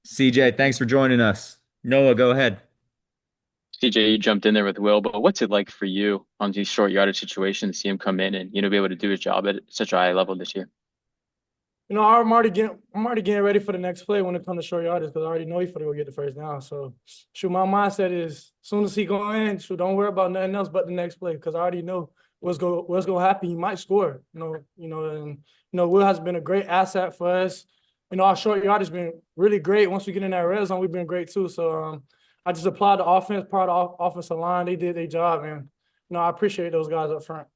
CJ, thanks for joining us. Noah, go ahead. CJ, you jumped in there with Will, but what's it like for you on these short yardage situations, see him come in and be able to do his job at such a high level this year? I'm already getting ready for the next play when it comes to short yardage because I already know he's going to go get the first down. So, shoot, my mindset is as soon as he go in, shoot, don't worry about nothing else but the next play because I already know what's going to happen. He might score, and Will has been a great asset for us. Our short yardage has been really great. Once we get in that red zone, we've been great too. So, I just applied the offense, part of the offensive line. They did their job, and I appreciate those guys up front.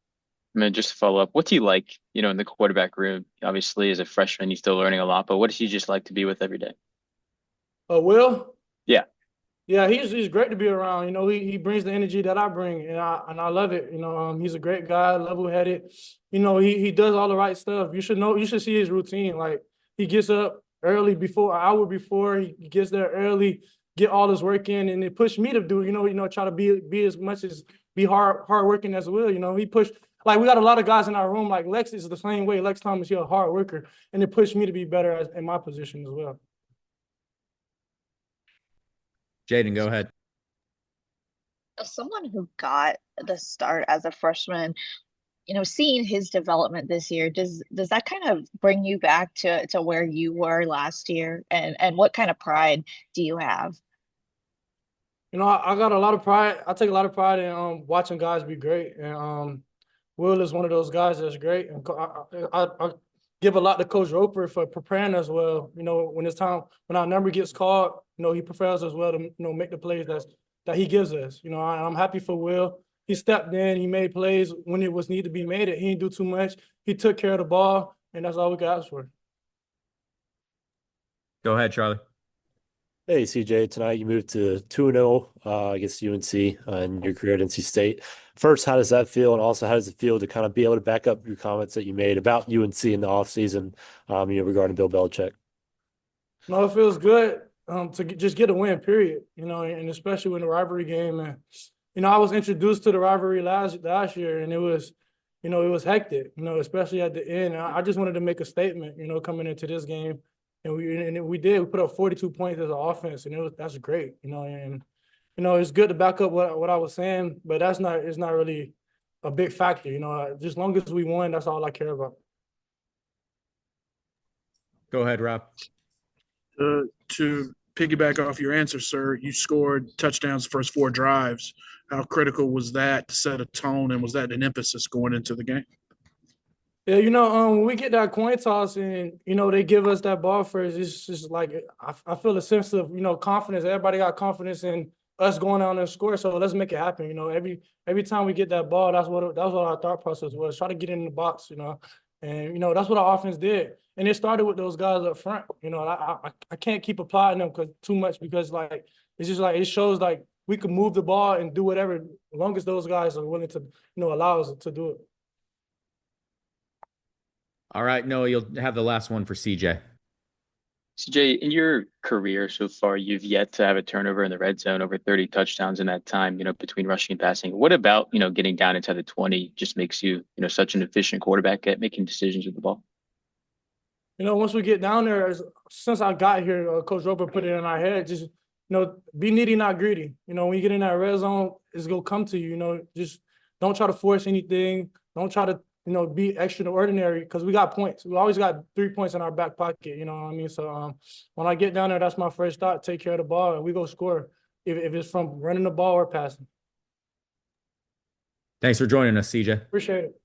I mean, just to follow up, what's he like, in the quarterback room? Obviously, as a freshman, he's still learning a lot, but what does he just like to be with every day? Will. Yeah. Yeah, he's great to be around. He brings the energy that I bring, and I love it. He's a great guy, level headed. He does all the right stuff. You should see his routine. Like he gets up early before an hour before he gets there early, get all his work in, and it pushed me to do. Try to be as much as be hard working as well. He pushed. Like we got a lot of guys in our room. Like Lex is the same way. Lex Thomas, he's a hard worker, and it pushed me to be better in my position as well. Jaden, go ahead. As someone who got the start as a freshman, seeing his development this year, does that kind of bring you back to where you were last year? And what kind of pride do you have? I got a lot of pride. I take a lot of pride in watching guys be great, and Will is one of those guys that's great. And I give a lot to Coach Roper for preparing us well. When it's time, when our number gets called, he prepares us well to make the plays that he gives us. I'm happy for Will. He stepped in, he made plays when it was need to be made. He didn't do too much. He took care of the ball, and that's all we could ask for. Go ahead, Charlie. Hey, CJ, tonight you moved to 2-0 against UNC in your career at NC State. First, how does that feel? And also, how does it feel to kind of be able to back up your comments that you made about UNC in the offseason, regarding Bill Belichick? No, it feels good to just get a win, period. And especially in the rivalry game. And, I was introduced to the rivalry last year, and it was hectic, especially at the end. I just wanted to make a statement, coming into this game. And we did. We put up 42 points as an offense, and that's great, And it's good to back up what I was saying, but it's not really a big factor, Just as long as we won, that's all I care about. Go ahead, Rob. To piggyback off your answer, sir, you scored touchdowns the first four drives. How critical was that to set a tone, and was that an emphasis going into the game? Yeah, when we get that coin toss and, they give us that ball first, it's just like I feel a sense of, confidence. Everybody got confidence in us going down and score, so let's make it happen. Every time we get that ball, that's what our thought process was. Try to get in the box, and, that's what our offense did. And it started with those guys up front. I can't keep applying them too much because, like, it's just like it shows, like, we can move the ball and do whatever as long as those guys are willing to, allow us to do it. All right, Noah, you'll have the last one for CJ. CJ, in your career so far, you've yet to have a turnover in the red zone, over 30 touchdowns in that time, between rushing and passing. What about, getting down inside the 20 just makes you, such an efficient quarterback at making decisions with the ball? Once we get down there, since I got here, Coach Roper put it in our head, just, be needy, not greedy. When you get in that red zone, it's going to come to you, just don't try to force anything. Don't try to, be extraordinary because we got points. We always got 3 points in our back pocket, you know what I mean? So when I get down there, that's my first thought, take care of the ball, and we go score if it's from running the ball or passing. Thanks for joining us, CJ. Appreciate it.